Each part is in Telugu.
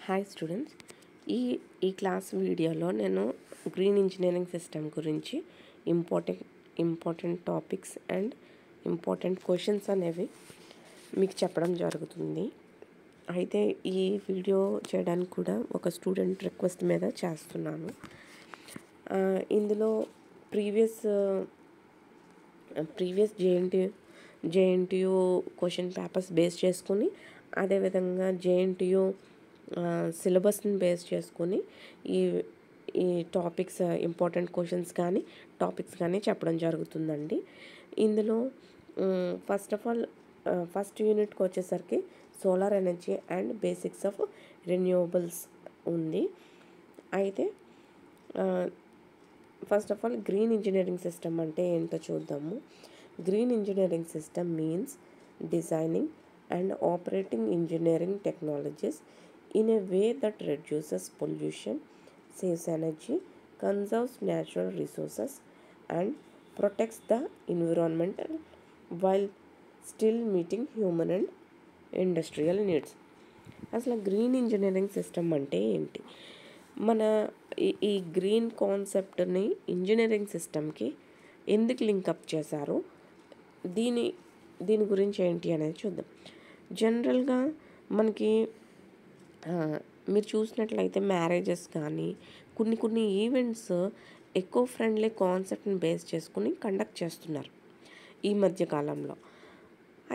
హాయ్ స్టూడెంట్స్, ఈ ఈ క్లాస్ వీడియోలో నేను గ్రీన్ ఇంజనీరింగ్ సిస్టమ్ గురించి important topics and important questions అనేవి మీకు చెప్పడం జరుగుతుంది. అయితే ఈ వీడియో చేయడానికి కూడా ఒక స్టూడెంట్ రిక్వెస్ట్ మీద చేస్తున్నాను. ఇందులో previous JNTU question papers base చేసుకుని, అదేవిధంగా జేఎన్టీయూ సిలబస్ని బేస్ చేసుకొని ఈ టాపిక్స్ ఇంపార్టెంట్ క్వశ్చన్స్ కానీ టాపిక్స్ కానీ చెప్పడం జరుగుతుందండి. ఇందులో ఫస్ట్ యూనిట్కి వచ్చేసరికి solar energy and basics of renewables ఉంది. అయితే first of all green engineering system అంటే ఏంటో చూద్దాము. Green engineering system means designing and operating engineering technologies in a way that reduces pollution, saves energy, conserves natural resources, and protects the environment while still meeting human and industrial needs. అసలు గ్రీన్ ఇంజనీరింగ్ సిస్టమ్ అంటే ఏంటి? మన ఈ గ్రీన్ కాన్సెప్ట్ని ఇంజనీరింగ్ సిస్టమ్కి ఎందుకు లింకప్ చేశారు, దీని గురించి ఏంటి అనేది చూద్దాం. జనరల్గా మనకి మీరు చూసినట్లయితే మ్యారేజెస్ కానీ కొన్ని ఈవెంట్స్ ఎకో ఫ్రెండ్లీ కాన్సెప్ట్ని బేస్ చేసుకుని కండక్ట్ చేస్తున్నారు ఈ మధ్యకాలంలో.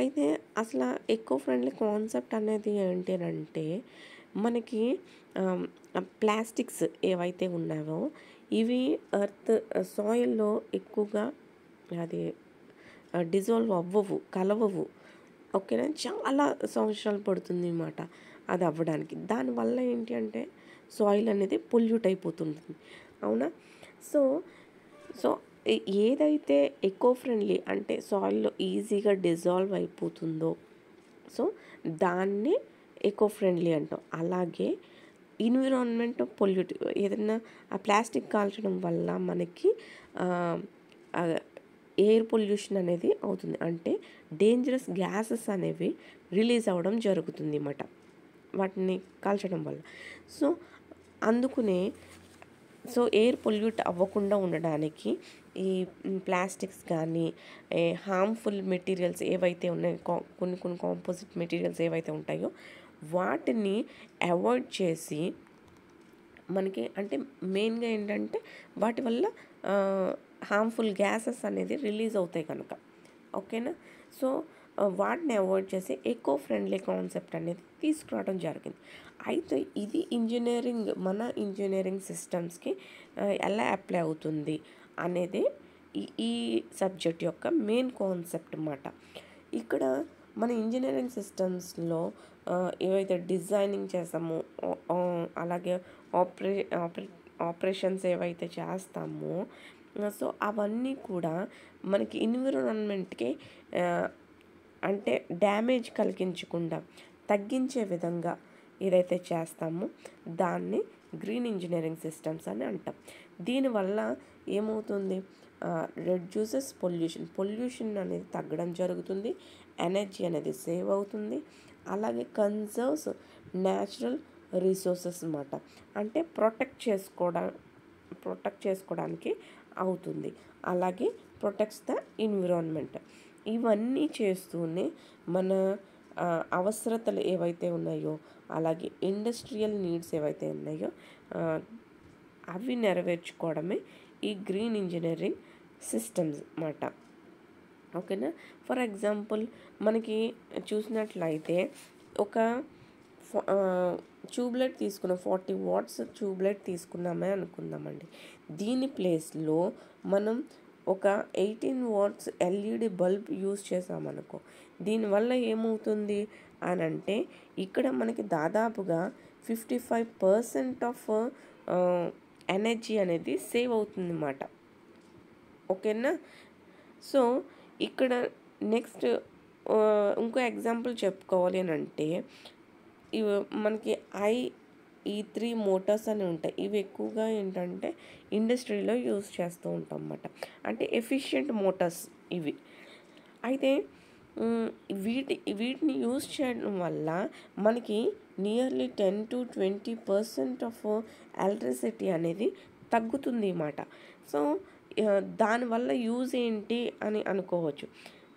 అయితే అసలు ఎకో ఫ్రెండ్లీ కాన్సెప్ట్ అనేది ఏంటి అంటే, మనకి ప్లాస్టిక్స్ ఏవైతే ఉన్నాయో ఇవి సాయిల్లో ఎక్కువగా అది డిజాల్వ్ అవ్వవు, కలవవు. ఓకేనా, చాలా సంవత్సరాలు పడుతుంది అన్నమాట అది అవ్వడానికి. దానివల్ల ఏంటి అంటే సాయిల్ అనేది పొల్యూట్ అయిపోతుంది, అవునా? సో ఏదైతే ఎకో ఫ్రెండ్లీ అంటే సాయిల్లో ఈజీగా డిజాల్వ్ అయిపోతుందో సో దాన్ని ఎకో ఫ్రెండ్లీ అంటాం. అలాగే ఎన్విరాన్మెంట్ పొల్యూట్, ఏదైనా ఆ ప్లాస్టిక్ కాల్చడం వల్ల మనకి ఎయిర్ పొల్యూషన్ అనేది అవుతుంది. అంటే డేంజరస్ గ్యాసెస్ అనేవి రిలీజ్ అవ్వడం జరుగుతుంది అన్నమాట వాటిని కాల్చడం వల్ల. సో ఎయిర్ పొల్యూట్ అవ్వకుండా ఉండడానికి ఈ ప్లాస్టిక్స్ కానీ హార్మ్ఫుల్ మెటీరియల్స్ ఏవైతే ఉన్నాయో, కొన్ని కాంపోజిట్ మెటీరియల్స్ ఏవైతే ఉంటాయో వాటిని అవాయిడ్ చేసి, మనకి అంటే మెయిన్గా ఏంటంటే వాటి వల్ల హార్మ్ఫుల్ గ్యాసెస్ అనేది రిలీజ్ అవుతాయి కనుక, ఓకేనా. సో వాటిని అవాయిడ్ చేసి ఎకో ఫ్రెండ్లీ కాన్సెప్ట్ అనేది తీసుకురావడం జరిగింది. అయితే ఇది మన ఇంజనీరింగ్ సిస్టమ్స్కి ఎలా అప్లై అవుతుంది అనేది ఈ సబ్జెక్ట్ యొక్క మెయిన్ కాన్సెప్ట్ అన్నమాట. ఇక్కడ మన ఇంజనీరింగ్ సిస్టమ్స్లో ఏవైతే డిజైనింగ్ చేస్తామో, అలాగే ఆపరేషన్స్ ఏవైతే చేస్తామో, సో అవన్నీ కూడా మనకి ఎన్విరాన్మెంట్కి అంటే డ్యామేజ్ కలిగించకుండా తగ్గించే విధంగా ఏదైతే చేస్తామో దాన్ని గ్రీన్ ఇంజనీరింగ్ సిస్టమ్స్ అని అంటాం. దీనివల్ల ఏమవుతుంది, రెడ్యూసెస్ పొల్యూషన్ అనేది తగ్గడం జరుగుతుంది, ఎనర్జీ అనేది సేవ్ అవుతుంది, అలాగే కన్జర్వ్స్ న్యాచురల్ రిసోర్సెస్ అన్నమాట. అంటే ప్రొటెక్ట్ చేసుకోవడానికి అవుతుంది, అలాగే ప్రొటెక్ట్స్ ద ఎన్విరాన్మెంట్. ఇవన్నీ చేస్తూనే మన అవసరతలు ఏవైతే ఉన్నాయో, అలాగే ఇండస్ట్రియల్ నీడ్స్ ఏవైతే ఉన్నాయో అవి నెరవేర్చుకోవడమే ఈ గ్రీన్ ఇంజనీరింగ్ సిస్టమ్స్ అన్నమాట, ఓకేనా. ఫర్ ఎగ్జాంపుల్ మనకి చూసినట్లయితే ఒక ట్యూబ్లైట్ 40 వాట్స్ ట్యూబ్లైట్ తీసుకున్నామే అనుకుందామండి. దీని ప్లేస్లో మనం ఒక 18 వాట్స్ ఎల్ఈడి బల్బ్ యూజ్ చేసామనుకో, దీనివల్ల ఏమవుతుంది అని అంటే ఇక్కడ మనకి దాదాపుగా 55% ఆఫ్ ఎనర్జీ అనేది సేవ్ అవుతుంది అన్నమాట, ఓకేనా. సో ఇక్కడ నెక్స్ట్ ఇంకో ఎగ్జాంపుల్ చెప్పుకోవాలి అని అంటే, మనకి IE3 మోటార్స్ అని ఉంటాయి. ఇవి ఎక్కువగా ఏంటంటే ఇండస్ట్రీలో యూజ్ చేస్తూ ఉంటాం అన్నమాట. అంటే ఎఫిషియెంట్ మోటార్స్ ఇవి. అయితే హ్మ్. వీటిని యూజ్ చేయడం వల్ల మనకి నియర్లీ 10-20% ఆఫ్ ఎలక్ట్రిసిటీ అనేది తగ్గుతుంది మాట. సో, దానివల్ల యూజ్ ఏంటి అని అనుకోవచ్చు.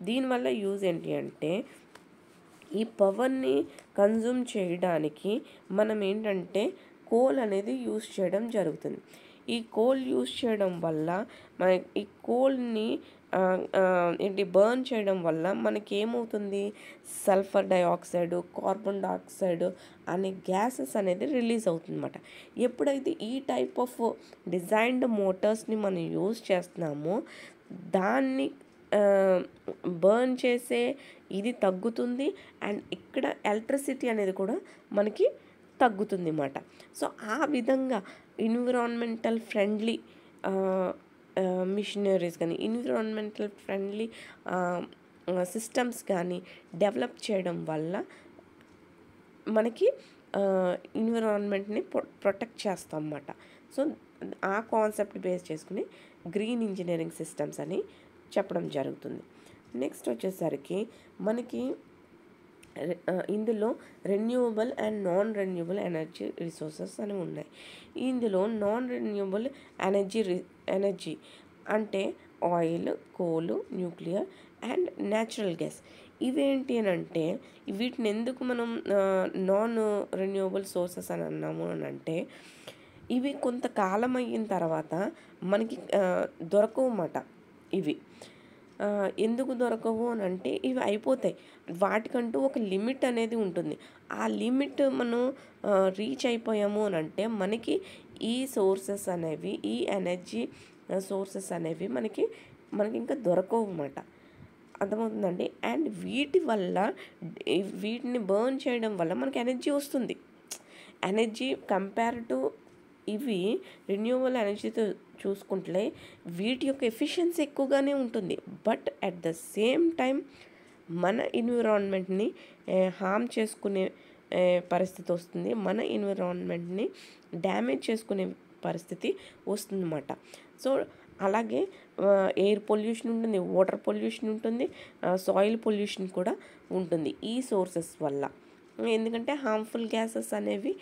దీనివల్ల యూజ్ ఏంటి అంటే, ఈ పవర్‌ని కన్జ్యూమ్ చేయడానికి మనం ఏంటంటే కోల్ అనేది యూజ్ చేయడం జరుగుతుంది. ఈ కోల్ యూజ్ చేయడం వల్ల మన ఈ కోల్‌ని బర్న్ చేయడం వల్ల మనకేమవుతుంది, సల్ఫర్ డయాక్సైడ్, కార్బన్ డయాక్సైడ్ అనే గ్యాసెస్ అనేది రిలీజ్ అవుతుందన్నమాట. ఎప్పుడైతే ఈ టైప్ ఆఫ్ డిజైన్డ్ మోటార్స్ని మనం యూజ్ చేస్తున్నామో దాన్ని బర్న్ చేసే ఇది తగ్గుతుంది. అండ్ ఇక్కడ ఎలక్ట్రిసిటీ అనేది కూడా మనకి తగ్గుతుంది మాట. సో ఆ విధంగా ఎన్విరాన్మెంటల్ ఫ్రెండ్లీ మిషనరీస్ కానీ, ఎన్విరాన్మెంటల్ ఫ్రెండ్లీ సిస్టమ్స్ కానీ డెవలప్ చేయడం వల్ల మనకి ఎన్విరాన్మెంట్ని ప్రొటెక్ట్ చేస్తాం అన్నమాట. సో ఆ కాన్సెప్ట్ బేస్ చేసుకుని గ్రీన్ ఇంజనీరింగ్ సిస్టమ్స్ అని చెప్పడం జరుగుతుంది. నెక్స్ట్ వచ్చేసరికి మనకి ఇందులో renewable and non renewable energy resources అని ఉన్నాయి. ఇందులో నాన్ రెన్యూవబుల్ ఎనర్జీ అంటే ఆయిల్, కోలు, న్యూక్లియర్ అండ్ న్యాచురల్ గ్యాస్. ఇవేంటి అని అంటే వీటిని ఎందుకు మనం నాన్ రెన్యూవబుల్ సోర్సెస్ అని అన్నాము అని అంటే, ఇవి కొంతకాలం అయిన తర్వాత మనకి దొరకవు అన్నమాట. ఇవి ఎందుకు దొరకవు అని అంటే, ఇవి అయిపోతాయి. వాటికంటూ ఒక లిమిట్ అనేది ఉంటుంది. ఆ లిమిట్ మనం రీచ్ అయిపోయాము అని అంటే మనకి ఈ సోర్సెస్ అనేవి, ఈ ఎనర్జీ సోర్సెస్ అనేవి మనకి ఇంకా దొరకవు అన్నమాట. అర్థమవుతుందండి. అండ్ వీటి వల్ల వీటిని బర్న్ చేయడం వల్ల మనకి ఎనర్జీ వస్తుంది. ఎనర్జీ కంపేర్ టు ఇవి రెన్యూవబుల్ ఎనర్జీతో చూసుకుంటే వీటి యొక్క ఎఫిషియన్సీ ఎక్కువగానే ఉంటుంది. But at the same time మన ఎన్విరాన్మెంట్ని హార్మ్ చేసుకునే పరిస్థితి వస్తుంది. మన ఎన్విరాన్మెంట్ని డ్యామేజ్ చేసుకునే పరిస్థితి వస్తుందన్నమాట. సో అలాగే ఎయిర్ పొల్యూషన్ ఉంటుంది, వాటర్ పొల్యూషన్ ఉంటుంది, సాయిల్ పొల్యూషన్ కూడా ఉంటుంది ఈ సోర్సెస్ వల్ల. ఎందుకంటే హార్మ్ఫుల్ గ్యాసెస్ అనేవి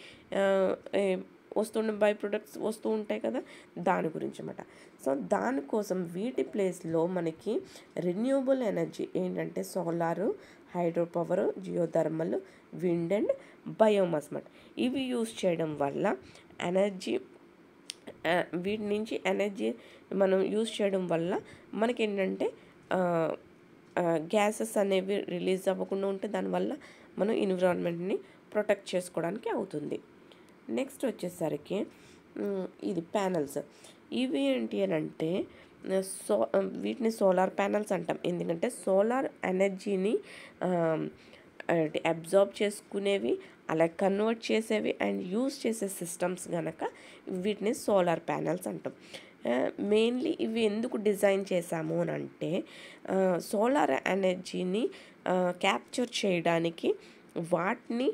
బై ప్రొడక్ట్స్ వస్తూ ఉంటాయి కదా, దాని గురించి అన్నమాట. సో దానికోసం వీటి ప్లేస్లో మనకి రెన్యూవబుల్ ఎనర్జీ ఏంటంటే solar, hydro power, geothermal, wind and biomass అన్నమాట. ఇవి యూజ్ చేయడం వల్ల ఎనర్జీ, వీటి నుంచి ఎనర్జీ మనం యూజ్ చేయడం వల్ల మనకేంటంటే గ్యాసెస్ అనేవి రిలీజ్ అవ్వకుండా ఉంటే దానివల్ల మనం ఎన్విరాన్మెంట్ని ప్రొటెక్ట్ చేసుకోవడానికి అవుతుంది. నెక్స్ట్ వచ్చేసరికి ఇది ప్యానల్స్. ఇవి ఏంటి అని అంటే వీటిని సోలార్ ప్యానల్స్ అంటాం. ఎందుకంటే సోలార్ ఎనర్జీని అబ్జార్బ్ చేసుకునేవి, అలా కన్వర్ట్ చేసేవి అండ్ యూజ్ చేసే సిస్టమ్స్ కనుక వీటిని సోలార్ ప్యానల్స్ అంటాం. మెయిన్లీ ఇవి ఎందుకు డిజైన్ చేశాము అని అంటే సోలార్ ఎనర్జీని క్యాప్చర్ చేయడానికి, వాటిని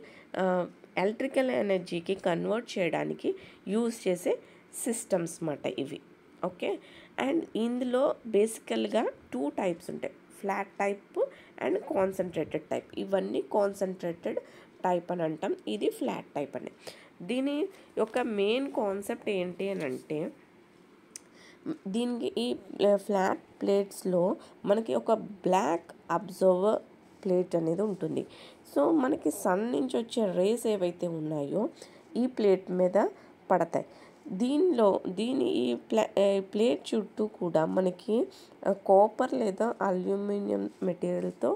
ఎలక్ట్రికల్ ఎనర్జీకి కన్వర్ట్ చేయడానికి యూజ్ చేసే సిస్టమ్స్ అన్నమాట ఇవి. ఓకే. అండ్ ఇందులో బేసికల్గా 2 టైప్స్ ఉంటాయి, flat type and concentrated type. ఇవన్నీ కాన్సన్ట్రేటెడ్ టైప్ అని అంటాం, ఇది ఫ్లాట్ టైప్ అని. దీని యొక్క మెయిన్ కాన్సెప్ట్ ఏంటి అని అంటే, దీనికి ఈ ఫ్లాట్ ప్లేట్స్లో మనకి ఒక బ్లాక్ అబ్జర్వర్ ప్లేట్ అనేది ఉంటుంది. సో మనకి సన్ నుంచి వచ్చే రేస్ ఏవైతే ఉన్నాయో ఈ ప్లేట్ మీద పడతాయి. ఈ ప్లేట్ చుట్టూ కూడా మనకి కాపర్ లేదా అల్యూమినియం మెటీరియల్తో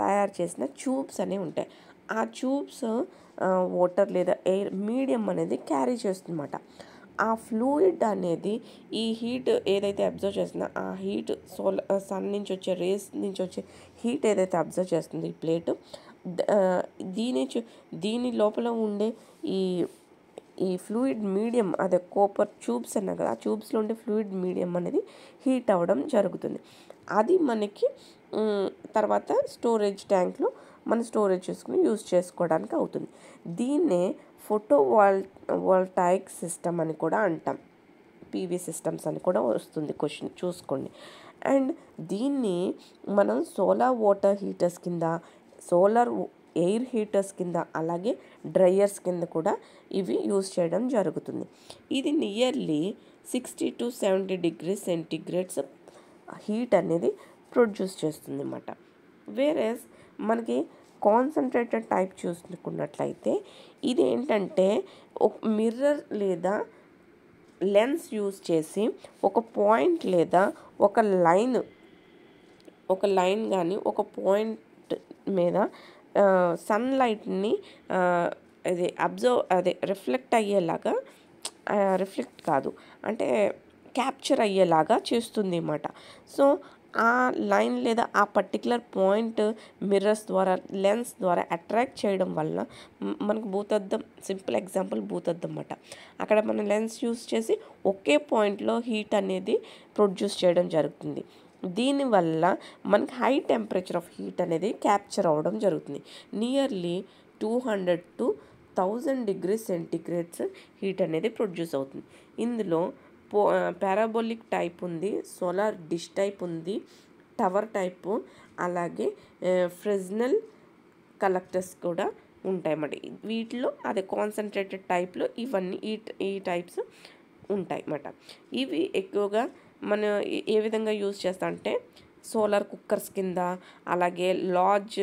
తయారు చేసిన ట్యూబ్స్ అనేవి ఉంటాయి. ఆ ట్యూబ్స్ వాటర్ లేదా ఎయిర్ మీడియం అనేది క్యారీ చేస్తుందన్నమాట. ఆ ఫ్లూయిడ్ అనేది ఈ హీట్ ఏదైతే అబ్జర్వ్ చేస్తుందో ఆ హీట్ సన్ నుంచి వచ్చే రేస్ నుంచి వచ్చే హీట్ ఏదైతే అబ్జర్వ్ చేస్తుందో ఈ ప్లేట్, దీని లోపల ఉండే ఈ ఫ్లూయిడ్ మీడియం, అదే కాపర్ ట్యూబ్స్ అన్నా కదా, ఆ ట్యూబ్స్లో ఉండే ఫ్లూయిడ్ మీడియం అనేది హీట్ అవ్వడం జరుగుతుంది. అది మనకి తర్వాత స్టోరేజ్ ట్యాంక్లో మనం స్టోరేజ్ చేసుకుని యూజ్ చేసుకోవడానికి అవుతుంది. దీన్నే వోల్టాయిక్ సిస్టమ్ అని కూడా అంటాం. పీవీ సిస్టమ్స్ అని కూడా వస్తుంది క్వశ్చన్, చూసుకోండి. అండ్ దీన్ని మనం సోలార్ వాటర్ హీటర్స్ కింద, సోలార్ ఎయిర్ హీటర్స్ కింద, అలాగే డ్రయర్స్ కింద కూడా ఇవి యూజ్ చేయడం జరుగుతుంది. ఇది nearly 60 to 70 degrees centigrades heat అనేది ప్రొడ్యూస్ చేస్తుంది అన్నమాట. వేరేస్ మనకి కాన్సన్ట్రేటెడ్ టైప్ చూసుకున్నట్లయితే ఇది ఏంటంటే ఒక మిర్రర్ లేదా లెన్స్ యూజ్ చేసి ఒక పాయింట్ లేదా ఒక లైన్ కానీ ఒక పాయింట్ మీద సన్లైట్ని రిఫ్లెక్ట్ అయ్యేలాగా, రిఫ్లెక్ట్ కాదు అంటే క్యాప్చర్ అయ్యేలాగా చేస్తుంది అన్నమాట. సో ఆ లైన్ లేదా ఆ పర్టికులర్ పాయింట్ మిర్రర్స్ ద్వారా, లెన్స్ ద్వారా అట్రాక్ట్ చేయడం వల్ల మనకు భూతద్దం, సింపుల్ ఎగ్జాంపుల్ భూతద్దం అన్నమాట. అక్కడ మనం లెన్స్ యూస్ చేసి ఒకే పాయింట్లో హీట్ అనేది ప్రొడ్యూస్ చేయడం జరుగుతుంది. దీనివల్ల మనకి హై టెంపరేచర్ ఆఫ్ హీట్ అనేది క్యాప్చర్ అవ్వడం జరుగుతుంది. Nearly 200 to 1000 degrees centigrades heat అనేది ప్రొడ్యూస్ అవుతుంది. ఇందులో పారాబోలిక్ టైప్ ఉంది, సోలార్ డిష్ టైప్ ఉంది, టవర్ టైపు, అలాగే ఫ్రెస్నెల్ కలెక్టర్స్ కూడా ఉంటాయన్నమాట. వీటిలో అదే కాన్సన్ట్రేటెడ్ టైప్లో ఇవన్నీ ఈ టైప్స్ ఉంటాయి అన్నమాట. ఇవి ఎక్కువగా మనం ఏ విధంగా యూజ్ చేస్తా అంటే సోలార్ కుక్కర్స్ కింద, అలాగే లార్జ్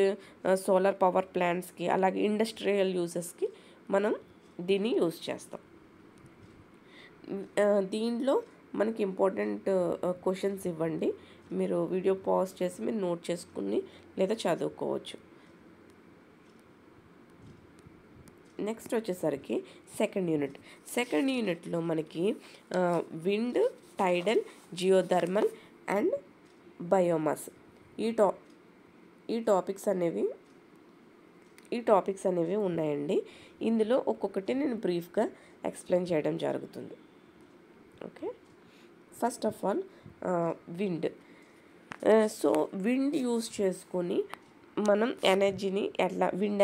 సోలార్ పవర్ ప్లాంట్స్కి, అలాగే ఇండస్ట్రియల్ యూజెస్కి మనం దీన్ని యూజ్ చేస్తాం. దీనిలో మనకి ఇంపార్టెంట్ క్వశ్చన్స్ ఇవ్వండి, మీరు వీడియో పాజ్ చేసి మీరు నోట్ చేసుకుని లేదా చదువుకోవచ్చు. నెక్స్ట్ వచ్చేసరికి సెకండ్ యూనిట్లో మనకి విండ్, టైడల్, జియోథర్మల్ అండ్ బయోమాస్ ఈ టాపిక్స్ అనేవి ఉన్నాయండి. ఇందులో ఒక్కొక్కటి నేను బ్రీఫ్గా ఎక్స్ప్లెయిన్ చేయడం జరుగుతుంది. Okay, first of all wind. So wind use చేసుకొని మనం ఎనర్జీని విండ్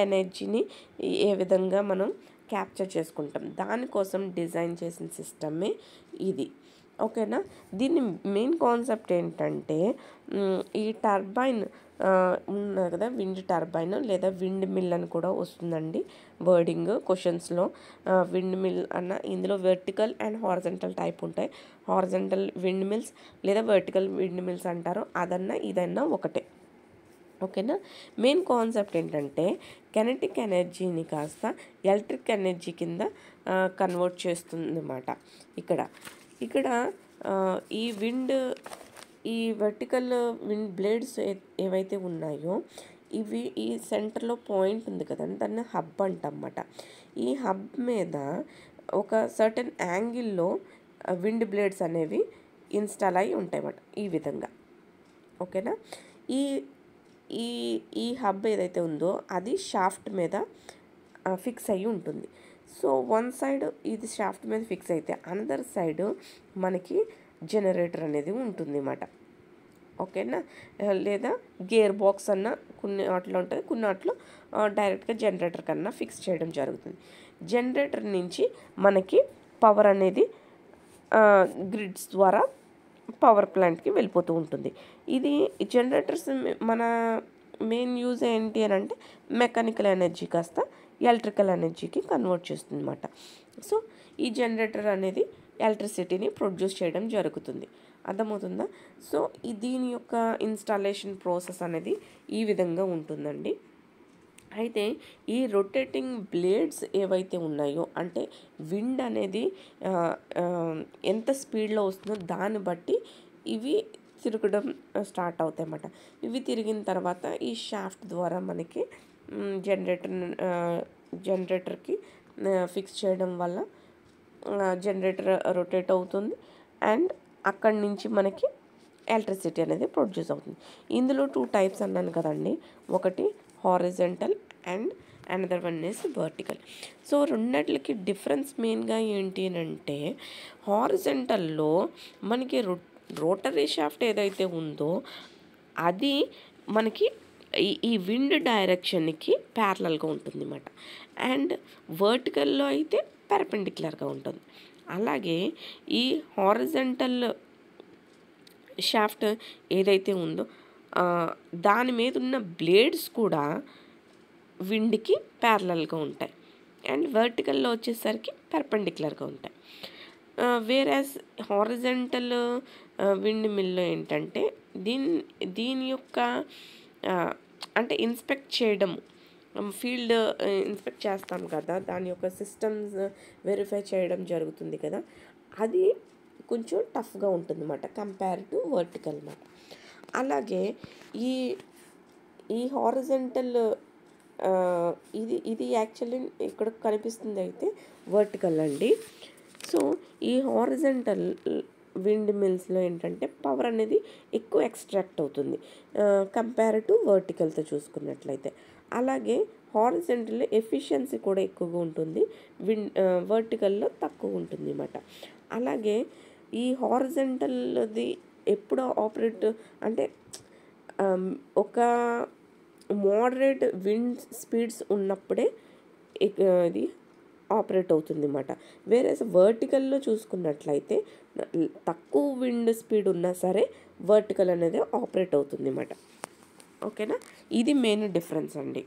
ఎనర్జీని ఏ విధంగా మనం క్యాప్చర్ చేసుకుంటాం, దానికోసం డిజైన్ చేసిన సిస్టమే ఇది. ఓకేనా. దీని మెయిన్ కాన్సెప్ట్ ఏంటంటే ఈ టర్బైన్ ఉన్నది కదా, విండ్ టర్బైన్ లేదా విండ్ మిల్ అని కూడా వస్తుందండి వర్డింగ్ క్వశ్చన్స్లో. విండ్ మిల్ అన్న ఇందులో వెర్టికల్ అండ్ హారిజంటల్ టైప్ ఉంటాయి. హారిజంటల్ విండ్ మిల్స్ లేదా వెర్టికల్ విండ్ మిల్స్ అంటారు. అదన్నా ఇదన్నా ఒకటే. ఓకేనా. మెయిన్ కాన్సెప్ట్ ఏంటంటే కెనెటిక్ ఎనర్జీని కాస్త ఎలక్ట్రిక్ ఎనర్జీ కింద కన్వర్ట్ చేస్తుంది అన్నమాట. ఇక్కడ ఈ వెర్టికల్ విండ్ బ్లేడ్స్ ఏవైతే ఉన్నాయో ఇవి ఈ సెంటర్లో పాయింట్ ఉంది కదండి, దాన్ని హబ్ అంటన్నమాట. ఈ హబ్ మీద ఒక సర్టెన్ యాంగిల్లో విండ్ బ్లేడ్స్ అనేవి ఇన్స్టాల్ అయి ఉంటాయి అన్నమాట ఈ విధంగా. ఓకేనా. ఈ హబ్ ఏదైతే ఉందో అది షాఫ్ట్ మీద ఫిక్స్ అయ్యి ఉంటుంది. సో వన్ సైడ్ ఇది షాఫ్ట్ మీద ఫిక్స్ అయితే అనదర్ సైడ్ మనకి జనరేటర్ అనేది ఉంటుంది అన్నమాట. ఓకేనా. లేదా గేర్ బాక్స్ అన్న కొన్ని వాటిలో ఉంటుంది, కొన్ని వాటిలో డైరెక్ట్గా జనరేటర్ కన్నా ఫిక్స్ చేయడం జరుగుతుంది. జనరేటర్ నుంచి మనకి పవర్ అనేది గ్రిడ్స్ ద్వారా పవర్ ప్లాంట్కి వెళ్ళిపోతూ ఉంటుంది. ఇది జనరేటర్స్ మన మెయిన్ యూజ్ ఏంటి అని అంటే మెకానికల్ ఎనర్జీ కాస్త ఎలక్ట్రికల్ ఎనర్జీకి కన్వర్ట్ చేస్తుంది అన్నమాట. సో ఈ జనరేటర్ అనేది ఎలక్ట్రిసిటీని ప్రొడ్యూస్ చేయడం జరుగుతుంది. అర్థమవుతుందా. సో దీని యొక్క ఇన్స్టాలేషన్ ప్రాసెస్ అనేది ఈ విధంగా ఉంటుందండి. అయితే ఈ రొటేటింగ్ బ్లేడ్స్ ఏవైతే ఉన్నాయో అంటే విండ్ అనేది ఎంత స్పీడ్లో వస్తుందో దాన్ని బట్టి ఇవి తిరగడం స్టార్ట్ అవుతాయి అన్నమాట. ఇవి తిరిగిన తర్వాత ఈ షాఫ్ట్ ద్వారా మనకి జనరేటర్కి ఫిక్స్ చేయడం వల్ల జనరేటర్ రొటేట్ అవుతుంది అండ్ అక్కడి నుంచి మనకి ఎలక్ట్రిసిటీ అనేది ప్రొడ్యూస్ అవుతుంది. ఇందులో 2 టైప్స్ అన్నాను కదండి, ఒకటి horizontal and another one is vertical. So రెండిట్లకి డిఫరెన్స్ మెయిన్గా ఏంటి అని అంటే హారిజంటల్లో మనకి రోటరీ షాఫ్ట్ ఏదైతే ఉందో అది మనకి ఈ విండ్ డైరెక్షన్కి ప్యారలల్గా ఉంటుంది అన్నమాట. అండ్ వర్టికల్లో అయితే పెర్పెండిక్యులర్గా ఉంటుంది. అలాగే ఈ హారిజంటల్ షాఫ్ట్ ఏదైతే ఉందో దాని మీద ఉన్న బ్లేడ్స్ కూడా విండ్కి ప్యారలల్గా ఉంటాయి అండ్ వర్టికల్లో వచ్చేసరికి పర్పెండిక్యులర్గా ఉంటాయి. వేరాజ్ హారిజంటల్ విండ్ మిల్లో ఏంటంటే దీని యొక్క అంటే ఇన్స్పెక్ట్ చేయడం, ఫీల్డ్ ఇన్స్పెక్ట్ చేస్తాం కదా, దాని యొక్క సిస్టమ్స్ వెరిఫై చేయడం జరుగుతుంది కదా, అది కొంచెం టఫ్గా ఉంటుంది అన్నమాట కంపేర్ టు వర్టికల్ అన్నమాట. అలాగే ఈ హారిజంటల్ ఇది యాక్చువల్లీ ఇక్కడ కనిపిస్తుంది అయితే వర్టికల్ అండి. సో ఈ హారిజంటల్ విండ్ మిల్స్లో ఏంటంటే పవర్ అనేది ఎక్కువ ఎక్స్ట్రాక్ట్ అవుతుంది కంపేర్ టు వర్టికల్తో చూసుకున్నట్లయితే. అలాగే హారిజంటల్లో ఎఫిషియన్సీ కూడా ఎక్కువగా ఉంటుంది, వర్టికల్లో తక్కువ ఉంటుంది అన్నమాట. అలాగే ఈ హారిజంటల్ది ఎప్పుడు ఆపరేట్ అంటే ఒక మోడరేట్ విండ్ స్పీడ్స్ ఉన్నప్పుడే ఇది ఆపరేట్ అవుతుంది అన్నమాట. వేరే వర్టికల్లో చూసుకున్నట్లయితే తక్కువ విండ్ స్పీడ్ ఉన్నా సరే వర్టికల్ అనేది ఆపరేట్ అవుతుంది అన్నమాట. ఓకేనా, ఇది మెయిన్ డిఫరెన్స్ అండి.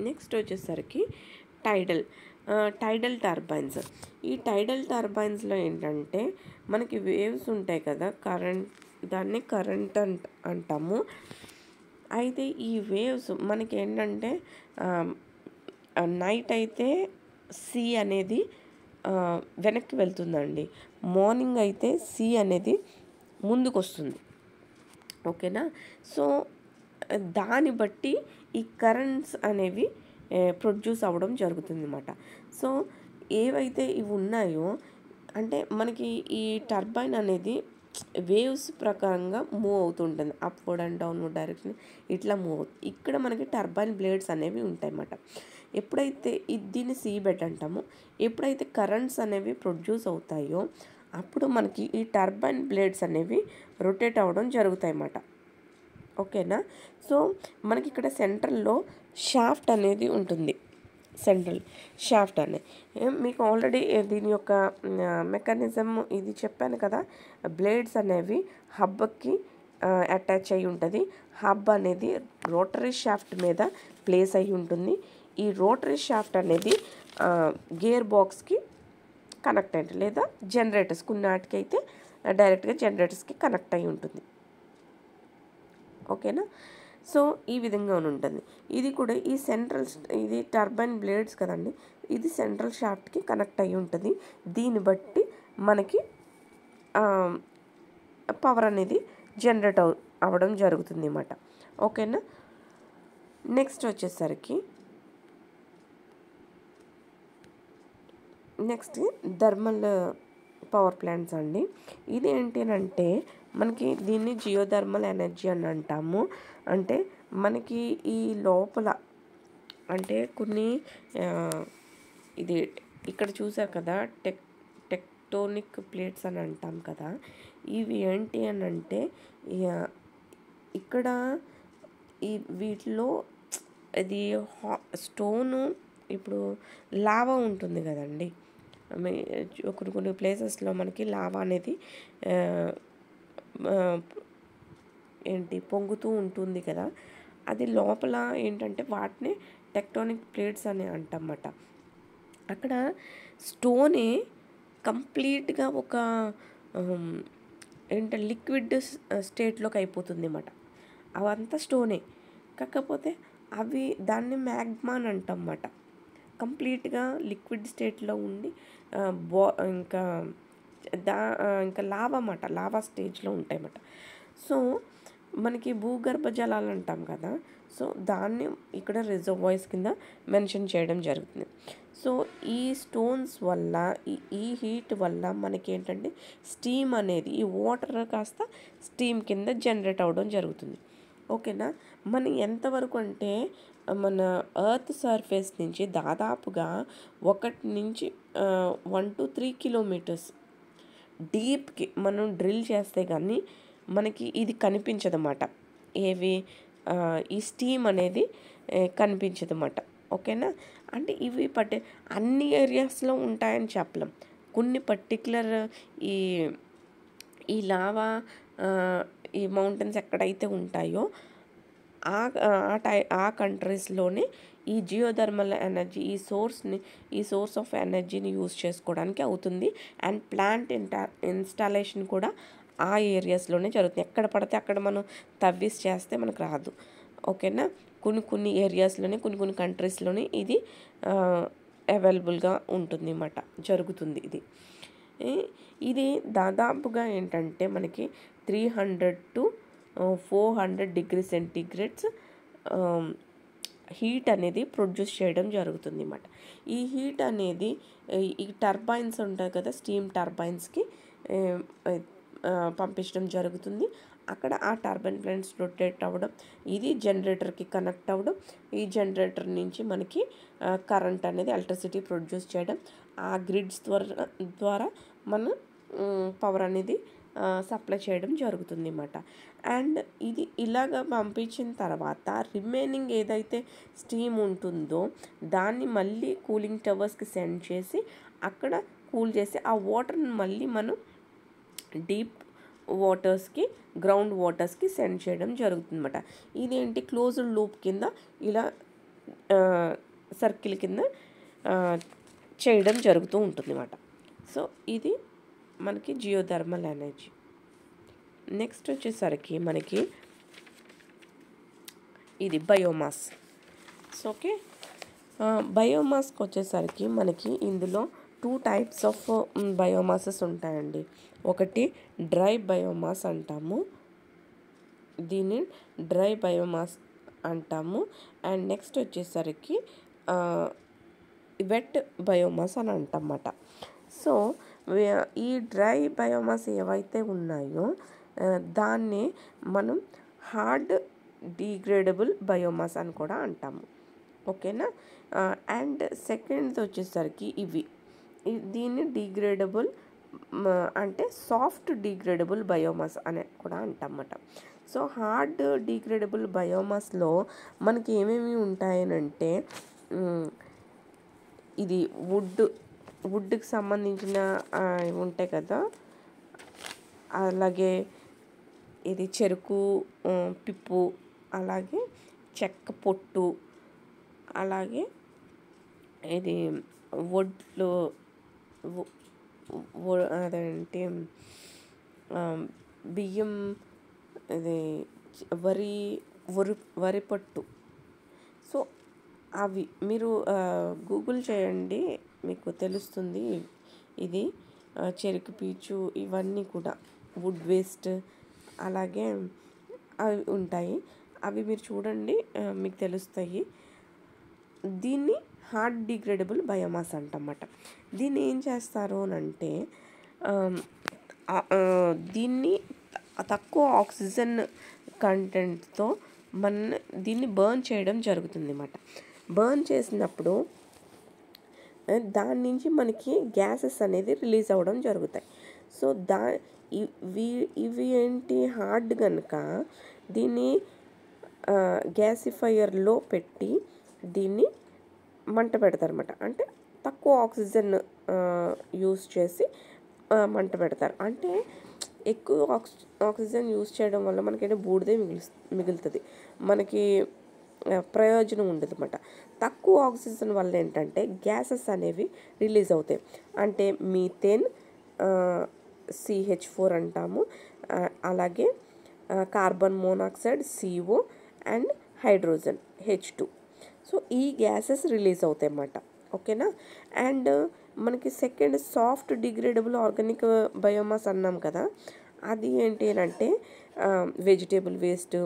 నెక్స్ట్ వచ్చేసరికి టైడల్ టర్బైన్స్. ఈ టైడల్ టర్బైన్స్లో ఏంటంటే మనకి వేవ్స్ ఉంటాయి కదా, దాన్ని కరెంట్ అంటాము. అయితే ఈ వేవ్స్ మనకి ఏంటంటే నైట్ అయితే సీ అనేది వెనక్కి వెళ్తుందండి, మార్నింగ్ అయితే సీ అనేది ముందుకు వస్తుంది. ఓకేనా, సో దాన్ని బట్టి ఈ కరెంట్స్ అనేవి ప్రొడ్యూస్ అవ్వడం జరుగుతుంది అన్నమాట. సో ఏవైతే ఇవి ఉన్నాయో అంటే మనకి ఈ టర్బైన్ అనేది వేవ్స్ ప్రకారంగా మూవ్ అవుతుంటుంది, అప్వర్డ్ అండ్ డౌన్వర్డ్ డైరెక్షన్ ఇట్లా మూవ్ అవుతుంది. ఇక్కడ మనకి టర్బైన్ బ్లేడ్స్ అనేవి ఉంటాయి అన్నమాట. ఎప్పుడైతే దీన్ని సీ బెడ్ అంటామో, ఎప్పుడైతే కరెంట్స్ అనేవి ప్రొడ్యూస్ అవుతాయో అప్పుడు మనకి ఈ టర్బైన్ బ్లేడ్స్ అనేవి రొటేట్ అవ్వడం జరుగుతాయి అన్నమాట. ఓకేనా, సో మనకి ఇక్కడ సెంట్రల్లో షాఫ్ట్ అనేది ఉంటుంది. సెంట్రల్ షాఫ్ట్ అనేది మీకు ఆల్రెడీ దీని యొక్క మెకానిజం ఇది చెప్పాను కదా, బ్లేడ్స్ అనేవి హబ్కి అటాచ్ అయి ఉంటుంది. హబ్ అనేది రోటరీ షాఫ్ట్ మీద ప్లేస్ అయి ఉంటుంది. ఈ రోటరీ షాఫ్ట్ అనేది గేర్ బాక్స్కి కనెక్ట్ అయ్యి లేదా జనరేటర్స్ కొన్నాటికి అయితే డైరెక్ట్గా జనరేటర్స్కి కనెక్ట్ అయి ఉంటుంది. ఓకేనా, సో ఈ విధంగా ఉంటుంది. ఇది కూడా ఈ ఇది టర్బైన్ బ్లేడ్స్ కదండి, ఇది సెంట్రల్ షాఫ్ట్కి కనెక్ట్ అయ్యి ఉంటుంది. దీన్ని బట్టి మనకి పవర్ అనేది జనరేట్ అవ్వడం జరుగుతుంది అన్నమాట. ఓకేనా, నెక్స్ట్ వచ్చేసరికి థర్మల్ పవర్ ప్లాంట్స్ అండి. ఇది ఏంటి అంటే మనకి దీన్ని జియోథర్మల్ ఎనర్జీ అని అంటాము. అంటే మనకి ఈ లోపల అంటే కొన్ని ఇది ఇక్కడ చూసారు కదా టెక్టోనిక్ ప్లేట్స్ అని అంటాం కదా, ఇవి ఏంటి అని అంటే ఇక్కడ వీటిలో అది స్టోను ఇప్పుడు లావా ఉంటుంది కదండి, కొన్ని ప్లేసెస్లో మనకి లావా అనేది పొంగుతూ ఉంటుంది కదా, అది లోపల ఏంటంటే వాటిని టెక్టోనిక్ ప్లేట్స్ అని అంటమాట. అక్కడ స్టోనే కంప్లీట్గా ఒక లిక్విడ్ స్టేట్లోకి అయిపోతుంది అన్నమాట. అవంతా స్టోనే, కాకపోతే దాన్ని మ్యాగ్మా అని అంటమాట. కంప్లీట్గా లిక్విడ్ స్టేట్లో ఉండి ఇంకా లావా అన్నమాట, లావా స్టేజ్లో ఉంటాయన్నమాట. సో మనకి భూగర్భ జలాలు అంటాం కదా, సో దాన్ని ఇక్కడ రిజర్వాయర్స్ కింద మెన్షన్ చేయడం జరుగుతుంది. సో ఈ స్టోన్స్ వల్ల ఈ హీట్ వల్ల మనకి ఏంటంటే స్టీమ్ అనేది ఈ వాటర్ కాస్త స్టీమ్ కింద జనరేట్ అవ్వడం జరుగుతుంది. ఓకేనా, మనం ఎంతవరకు అంటే మన ఎర్త్ సర్ఫేస్ నుంచి దాదాపుగా 1 నుంచి 1 to 3 కిలోమీటర్స్ డీప్కి మనం డ్రిల్ చేస్తే కానీ మనకి ఇది కనిపించదన్నమాట. ఈ స్టీమ్ అనేది కనిపించదన్నమాట. ఓకేనా, అంటే ఇవి అన్ని ఏరియాస్లో ఉంటాయని చెప్పలేం. కొన్ని పర్టికులర్ ఈ ఈ లావా ఈ మౌంటైన్స్ ఎక్కడైతే ఉంటాయో ఆ కంట్రీస్లోనే ఈ జియోథర్మల్ ఎనర్జీ ఈ సోర్స్ ఆఫ్ ఎనర్జీని యూజ్ చేసుకోవడానికి అవుతుంది. అండ్ ప్లాంట్ ఇన్స్టాలేషన్ కూడా ఆ ఏరియాస్లోనే జరుగుతుంది. ఎక్కడ పడితే అక్కడ మనం తవ్విసి చేస్తే మనకు రాదు. ఓకేనా, కొన్ని ఏరియాస్లోనే కొన్ని కంట్రీస్లోనే ఇది అవైలబుల్గా ఉంటుంది అన్నమాట, జరుగుతుంది. ఇది దాదాపుగా ఏంటంటే మనకి 300 to 400 డిగ్రీ సెంటీగ్రేడ్స్ హీట్ అనేది ప్రొడ్యూస్ చేయడం జరుగుతుంది అన్నమాట. ఈ హీట్ అనేది ఈ టర్బైన్స్ ఉంటాయి కదా, స్టీమ్ టర్బైన్స్కి పంపించడం జరుగుతుంది. అక్కడ ఆ టర్బైన్ ప్లాంట్స్ రొటేట్ అవ్వడం, ఇది జనరేటర్కి కనెక్ట్ అవ్వడం, ఈ జనరేటర్ నుంచి మనకి కరెంట్ అనేది ఎలక్ట్రిసిటీ ప్రొడ్యూస్ చేయడం, ఆ గ్రిడ్స్ ద్వారా మన పవర్ అనేది సప్లై చేయడం జరుగుతుంది అన్నమాట. అండ్ ఇది ఇలాగ పంపించిన తర్వాత రిమైనింగ్ ఏదైతే స్టీమ్ ఉంటుందో దాన్ని మళ్ళీ కూలింగ్ టవర్స్కి సెండ్ చేసి అక్కడ కూల్ చేసి ఆ వాటర్ని మళ్ళీ మనం డీప్ వాటర్స్కి, గ్రౌండ్ వాటర్స్కి సెండ్ చేయడం జరుగుతుంది అన్నమాట. ఇదేంటి క్లోజ్డ్ లూప్ కింద ఇలా సర్కిల్ కింద చేయడం జరుగుతూ ఉంటుంది అన్నమాట. సో ఇది మనకి జియోథర్మల్ ఎనర్జీ. నెక్స్ట్ వచ్చేసరికి మనకి ఇది బయోమాస్. సో ఓకే, బయోమాస్కి వచ్చేసరికి మనకి ఇందులో 2 types ఆఫ్ బయోమాసెస్ ఉంటాయండి. ఒకటి డ్రై బయోమాస్ అంటాము, దీన్ని డ్రై బయోమాస్ అంటాము. అండ్ నెక్స్ట్ వచ్చేసరికి వెట్ బయోమాస్ అని అంటామన్నమాట. సో ఈ డ్రై బయోమాస్ ఏవైతే ఉన్నాయో దాన్ని మనం హార్డ్ డిగ్రేడబుల్ బయోమాస్ అని కూడా అంటాము. ఓకేనా. అండ్ సెకండ్ వచ్చేసరికి దీన్ని డిగ్రేడబుల్ అంటే సాఫ్ట్ డిగ్రేడబుల్ బయోమాస్ అని కూడా అంటామన్నమాట. సో హార్డ్ డిగ్రేడబుల్ బయోమాస్లో మనకి ఏమేమి ఉంటాయనంటే ఇది వుడ్కి సంబంధించిన ఉంటాయి కదా, అలాగే ఇది చెరుకు పిప్పు, అలాగే చెక్క పొట్టు, అలాగే ఇది వడ్లు, అదేంటి బియ్యం, ఇది వరి పొట్టు. సో అవి మీరు గూగుల్ చేయండి, మీకు తెలుస్తుంది. ఇది చెరుకు పీచు, ఇవన్నీ కూడా వుడ్ వేస్ట్, అలాగే అవి ఉంటాయి. అవి మీరు చూడండి, మీకు తెలుస్తాయి. దీన్ని హార్డ్ డిగ్రేడబుల్ బయోమాస్ అంటమాట. దీన్ని ఏం చేస్తారు అని అంటే దీన్ని తక్కువ ఆక్సిజన్ కంటెంట్తో దీన్ని బర్న్ చేయడం జరుగుతుంది అన్నమాట. బర్న్ చేసినప్పుడు దాని నుంచి మనకి గ్యాసెస్ అనేది రిలీజ్ అవ్వడం జరుగుతాయి. సో ఇవి ఏంటి, హార్డ్ కనుక దీన్ని గ్యాసిఫైయర్లో పెట్టి దీన్ని మంట పెడతారన్నమాట. అంటే తక్కువ ఆక్సిజన్ యూస్ చేసి మంట పెడతారు. అంటే ఎక్కువ ఆక్సిజన్ యూస్ చేయడం వల్ల మనకంటే బూడిదే మిగులుతుంది, మనకి ప్రయోజనం ఉండదు అన్నమాట. తక్కువ ఆక్సిజన్ వల్ల ఏంటంటే గ్యాసెస్ అనేవి రిలీజ్ అవుతాయి. అంటే మీథేన్, CH4 అంటాము, అలాగే carbon monoxide CO and hydrogen H2. So ఈ గ్యాసెస్ రిలీజ్ అవుతాయి అన్నమాట. ఓకేనా. అండ్ మనకి second soft degradable organic biomass అన్నాం కదా, అది ఏంటి అంటే వెజిటేబుల్ వేస్ట్,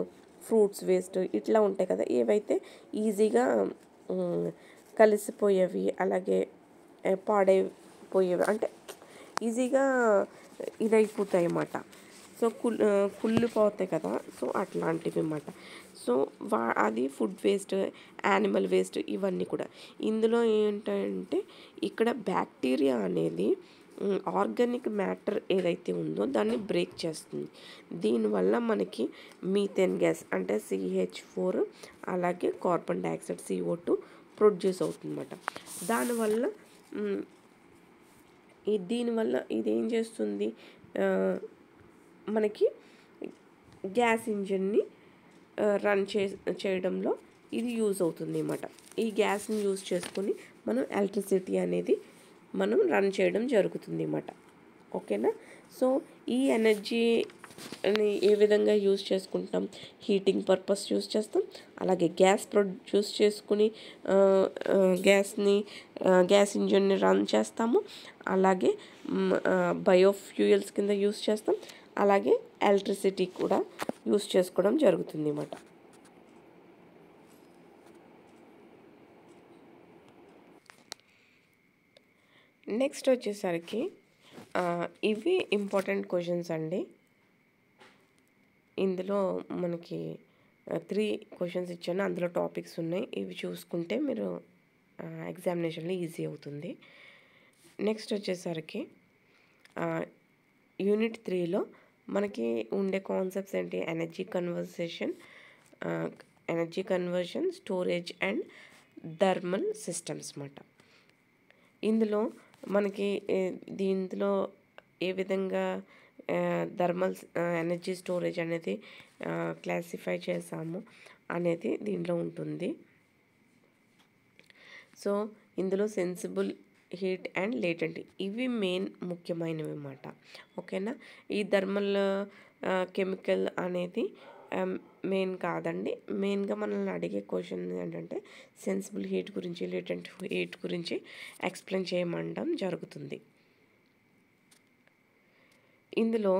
ఫ్రూట్స్ వేస్ట్ ఇట్లా ఉంటాయి కదా, ఏవైతే ఈజీగా కలిసిపోయేవి, అలాగే పాడైపోయేవి, అంటే ఈజీగా ఇదైపోతాయి అన్నమాట. సో కుళ్ళిపోతాయి కదా, సో అట్లాంటివి అన్నమాట. సో అది ఫుడ్ వేస్ట్, యానిమల్ వేస్ట్, ఇవన్నీ కూడా. ఇందులో ఏంటంటే ఇక్కడ బ్యాక్టీరియా అనేది ఆర్గానిక్ మ్యాటర్ ఏదైతే ఉందో దాన్ని బ్రేక్ చేస్తుంది. దీనివల్ల మనకి మీథేన్ గ్యాస్ అంటే CH4, అలాగే కార్బన్ డైఆక్సైడ్ CO2 ప్రొడ్యూస్ అవుతుందన్నమాట. దీనివల్ల ఇదేం చేస్తుంది, మనకి గ్యాస్ ఇంజిన్ని రన్ చేయడంలో ఇది యూజ్ అవుతుంది అన్నమాట. ఈ గ్యాస్ని యూజ్ చేసుకొని మనం ఎలక్ట్రిసిటీ అనేది మనం రన్ చేయడం జరుగుతుంది అన్నమాట. ఓకేనా. సో ఈ ఎనర్జీని ఏ విధంగా యూజ్ చేసుకుంటాం, హీటింగ్ పర్పస్ యూజ్ చేస్తాం, అలాగే గ్యాస్ ప్రొడ్యూస్ చేసుకుని గ్యాస్ ఇంజిన్ని రన్ చేస్తాము, అలాగే బయోఫ్యూయల్స్ కింద యూజ్ చేస్తాం, అలాగే ఎలక్ట్రిసిటీ కూడా యూజ్ చేసుకోవడం జరుగుతుంది అన్నమాట. నెక్స్ట్ వచ్చేసరికి ఇవి ఇంపార్టెంట్ క్వశ్చన్స్ అండి. ఇందులో మనకి 3 క్వశ్చన్స్ ఇచ్చాను, అందులో టాపిక్స్ ఉన్నాయి. ఇవి చూసుకుంటే మీరు ఎగ్జామినేషన్లో ఈజీ అవుతుంది. నెక్స్ట్ వచ్చేసరికి యూనిట్ 3లో మనకి ఉండే కాన్సెప్ట్స్ ఏంటి, energy conversion, storage and thermal systems అన్నమాట. ఇందులో మనకి దీంట్లో ఏ విధంగా థర్మల్ ఎనర్జీ స్టోరేజ్ అనేది క్లాసిఫై చేసాము అనేది దీంట్లో ఉంటుంది. సో ఇందులో సెన్సిబుల్ హీట్ అండ్ లేటెంట్ ఇవి మెయిన్ ముఖ్యమైనవి అన్నమాట. ఓకేనా. ఈ థర్మల్ కెమికల్ అనేది మెయిన్ కాదండి. మెయిన్గా మనల్ని అడిగే క్వశ్చన్ ఏంటంటే సెన్సిబుల్ హీట్ గురించి, లేటెంట్ హీట్ గురించి ఎక్స్ప్లెయిన్ చేయమండం జరుగుతుంది. ఇందులో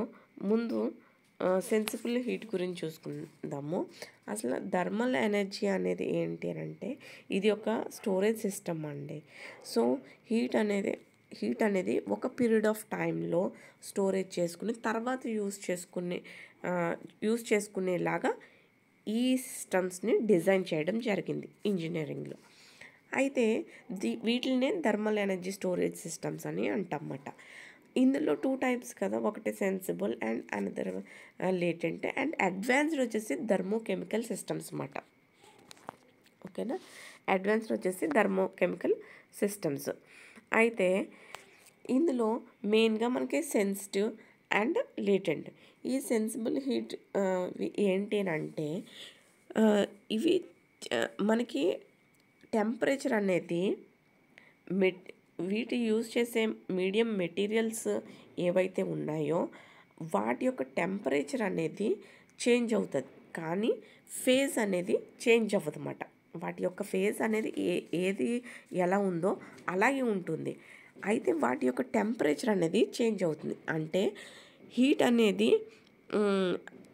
ముందు సెన్సిబుల్ హీట్ గురించి చూసుకుందాము. అసలు థర్మల్ ఎనర్జీ అనేది ఏంటి అని అంటే ఇది ఒక స్టోరేజ్ సిస్టమ్ అండి. సో హీట్ అనేది ఒక పీరియడ్ ఆఫ్ టైంలో స్టోరేజ్ చేసుకుని తర్వాత యూజ్ చేసుకునేలాగా ఈ సిస్టమ్స్ని డిజైన్ చేయడం జరిగింది ఇంజనీరింగ్లో. అయితే వీటినే థర్మల్ ఎనర్జీ స్టోరేజ్ సిస్టమ్స్ అని అంటామన్నమాట. ఇందులో 2 టైప్స్ కదా, ఒకటి sensible and another latent and advanced వచ్చేసి థర్మోకెమికల్ సిస్టమ్స్ అన్నమాట. ఓకేనా. అడ్వాన్స్డ్ వచ్చేసి థర్మోకెమికల్ సిస్టమ్స్. అయితే ఇందులో మెయిన్గా మనకి సెన్సిటివ్ అండ్ లేటెంట్. ఈ సెన్సిబుల్ హీట్ ఏంటి అని అంటే ఇవి మనకి టెంపరేచర్ అనేది వీటి యూజ్ చేసే మీడియం మెటీరియల్స్ ఏవైతే ఉన్నాయో వాటి యొక్క టెంపరేచర్ అనేది చేంజ్ అవుతుంది, కానీ ఫేజ్ అనేది చేంజ్ అవ్వదు అన్నమాట. వాటి యొక్క ఫేజ్ అనేది ఏది ఎలా ఉందో అలాగే ఉంటుంది. అయితే వాటి యొక్క టెంపరేచర్ అనేది చేంజ్ అవుతుంది. అంటే హీట్ అనేది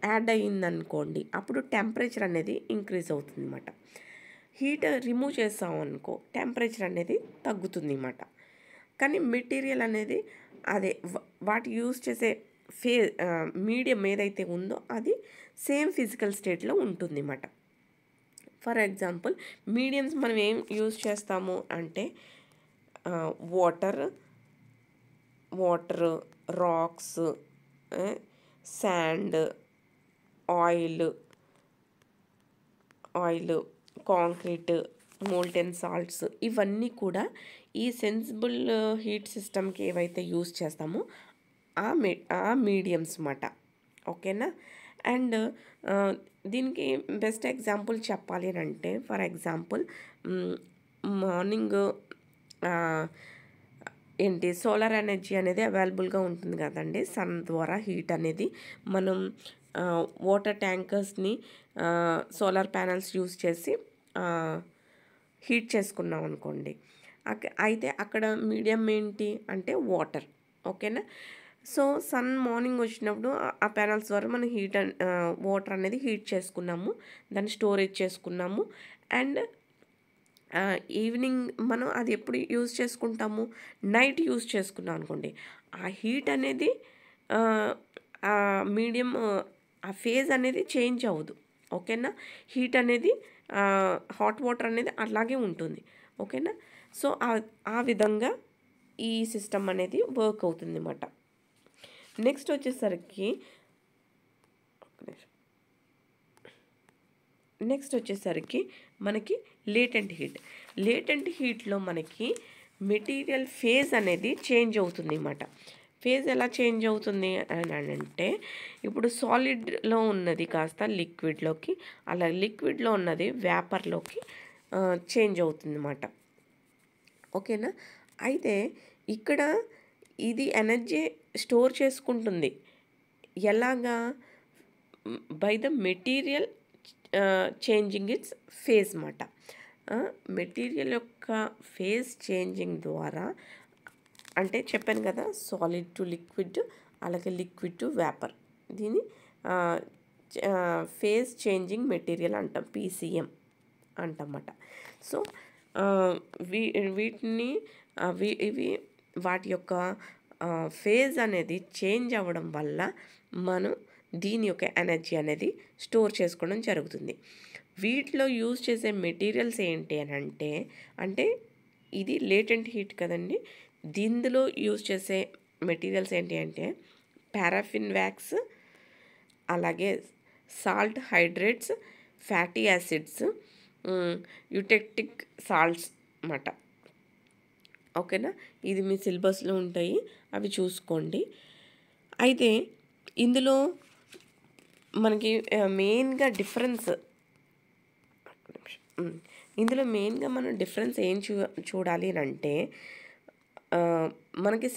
యాడ్ అయ్యిందనుకోండి, అప్పుడు టెంపరేచర్ అనేది ఇంక్రీజ్ అవుతుంది అన్నమాట. హీట్ రిమూవ్ చేస్తామనుకో టెంపరేచర్ అనేది తగ్గుతుంది అన్నమాట. కానీ మెటీరియల్ అనేది అదే వాటి యూజ్ చేసే మీడియం ఏదైతే ఉందో అది సేమ్ ఫిజికల్ స్టేట్లో ఉంటుంది అన్నమాట. ఫర్ ఎగ్జాంపుల్ మీడియమ్స్ మనం ఏం యూజ్ చేస్తాము అంటే water, rocks, sand, oil, concrete, molten salts ఇవన్నీ కూడా ఈ సెన్సిబుల్ హీట్ సిస్టమ్కి ఏవైతే యూజ్ చేస్తామో ఆ మీడియమ్స్ అన్నమాట. ఓకేనా. అండ్ దీనికి బెస్ట్ ఎగ్జాంపుల్ చెప్పాలి అని అంటే for example morning solar energy అనేది అవైలబుల్గా ఉంటుంది కదండి. సన్ ద్వారా హీట్ అనేది మనం వాటర్ ట్యాంకర్స్ని సోలార్ ప్యానల్స్ యూజ్ చేసి హీట్ చేసుకున్నాం అనుకోండి. అయితే అక్కడ మీడియం ఏంటి అంటే వాటర్. ఓకేనా. సో సన్ మార్నింగ్ వచ్చినప్పుడు ఆ ప్యానల్స్ ద్వారా మనం వాటర్ అనేది హీట్ చేసుకున్నాము, దాన్ని స్టోరేజ్ చేసుకున్నాము. అండ్ ఈవినింగ్ మనం అది ఎప్పుడు యూజ్ చేసుకుంటాము, నైట్ యూజ్ చేసుకున్నాం అనుకోండి, ఆ హీట్ అనేది మీడియం ఆ ఫేజ్ అనేది చేంజ్ అవ్వదు. ఓకేనా. హీట్ అనేది హాట్ వాటర్ అనేది అలాగే ఉంటుంది. ఓకేనా. సో ఆ విధంగా ఈ సిస్టమ్ అనేది వర్క్ అవుతుంది అన్నమాట. నెక్స్ట్ వచ్చేసరికి మనకి లేటెంట్ హీట్లో మనకి మెటీరియల్ ఫేజ్ అనేది చేంజ్ అవుతుంది అన్నమాట. ఫేజ్ ఎలా చేంజ్ అవుతుంది అని అంటే, ఇప్పుడు సాలిడ్లో ఉన్నది కాస్త లిక్విడ్లోకి, అలా లిక్విడ్లో ఉన్నది వేపర్లోకి చేంజ్ అవుతుందన్నమాట. ఓకేనా. అయితే ఇక్కడ ఇది ఎనర్జీ స్టోర్ చేసుకుంటుంది. ఎలాగా? By the material changing it's phase మాట. మెటీరియల్ యొక్క ఫేజ్ చేంజింగ్ ద్వారా, అంటే చెప్పాను కదా, సాలిడ్ టు లిక్విడ్, అలాగే లిక్విడ్ టు వేపర్, దీన్ని ఫేజ్ చేంజింగ్ మెటీరియల్ అంటాం, పీసీఎం అంటమాట. సో వీటిని ఇవి వాటి యొక్క ఫేజ్ అనేది చేంజ్ అవ్వడం వల్ల మనం దీని యొక్క ఎనర్జీ అనేది స్టోర్ చేసుకోవడం జరుగుతుంది. వీటిలో యూజ్ చేసే మెటీరియల్స్ ఏంటి అని అంటే ఇది లేటెంట్ హీట్ కదండి. దీనిలో యూజ్ చేసే మెటీరియల్స్ ఏంటి అంటే పారాఫిన్ వ్యాక్స్, అలాగే salt hydrates, fatty acids, eutectic salts అన్నమాట. ఓకేనా. ఇది మీ సిలబస్లో ఉంటాయి, అవి చూసుకోండి. అయితే ఇందులో మనకి మెయిన్గా మనం డిఫరెన్స్ ఏం చూడాలి అని అంటే, మనకి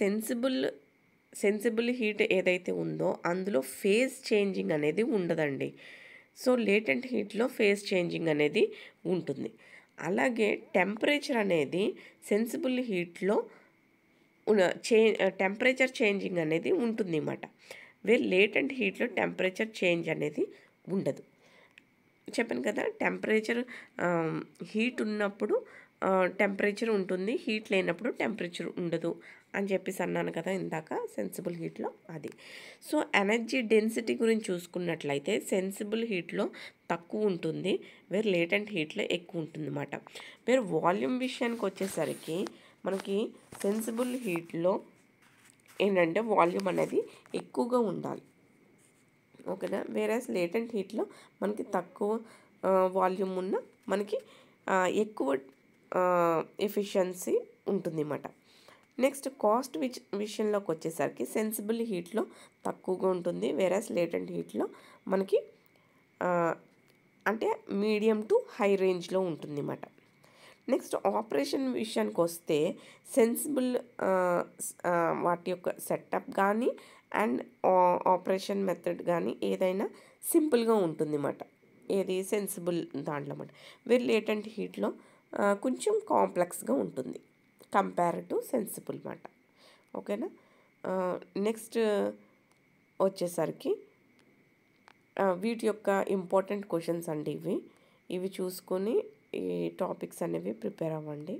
సెన్సిబుల్ హీట్ ఏదైతే ఉందో అందులో ఫేజ్ చేంజింగ్ అనేది ఉండదండి. సో లేటెంట్ హీట్లో ఫేజ్ చేంజింగ్ అనేది ఉంటుంది. అలాగే టెంపరేచర్ అనేది సెన్సిబుల్ హీట్లో టెంపరేచర్ చేంజింగ్ అనేది ఉంటుంది అన్నమాట. వేరే లేటెంట్ హీట్లో టెంపరేచర్ చేంజ్ అనేది ఉండదు. చెప్పాను కదా, టెంపరేచర్ హీట్ ఉన్నప్పుడు టెంపరేచర్ ఉంటుంది, హీట్ లేనప్పుడు టెంపరేచర్ ఉండదు అని చెప్పేసి అన్నాను కదా ఇందాక సెన్సిబుల్ హీట్లో, అది. సో ఎనర్జీ డెన్సిటీ గురించి చూసుకున్నట్లయితే సెన్సిబుల్ హీట్లో తక్కువ ఉంటుంది, వేరే లేటెంట్ హీట్లో ఎక్కువ ఉంటుంది అన్నమాట. వేరే వాల్యూమ్ విషయానికి వచ్చేసరికి మనకి సెన్సిబుల్ హీట్లో ఏంటంటే వాల్యూమ్ అనేది ఎక్కువగా ఉండాలి. ఓకేనా. వేరే లేటెంట్ హీట్లో మనకి తక్కువ వాల్యూమ్ ఉన్న మనకి ఎక్కువ ఎఫిషియన్సీ ఉంటుంది అన్నమాట. నెక్స్ట్ కాస్ట్ విషయంలోకి వచ్చేసరికి సెన్సిబుల్ హీట్లో తక్కువగా ఉంటుంది, వేరే లేటెంట్ హీట్లో మనకి అంటే మీడియం టు హై రేంజ్లో ఉంటుంది అన్నమాట. నెక్స్ట్ ఆపరేషన్ విషయానికి వస్తే సెన్సిబుల్ వాటి యొక్క సెటప్ కానీ అండ్ ఆపరేషన్ మెథడ్ కానీ ఏదైనా సింపుల్గా ఉంటుంది అన్నమాట. ఏది సెన్సిబుల్ దాంట్లో అన్నమాట. వేరే లేటెంట్ హీట్లో కొంచెం కాంప్లెక్స్గా ఉంటుంది కంపేర్ టు సెన్సిబుల్ అన్నమాట. ఓకేనా. నెక్స్ట్ వచ్చేసరికి వీటి యొక్క ఇంపార్టెంట్ క్వశ్చన్స్ అండి ఇవి చూసుకొని ఈ టాపిక్స్ అనేవి ప్రిపేర్ అవ్వండి.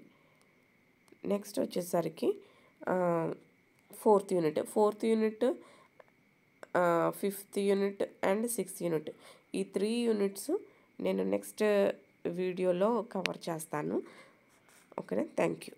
నెక్స్ట్ వచ్చేసరికి fourth unit, fifth unit and sixth unit, ఈ 3 యూనిట్స్ నేను నెక్స్ట్ వీడియోలో కవర్ చేస్తాను. ఓకేనా. Thank you.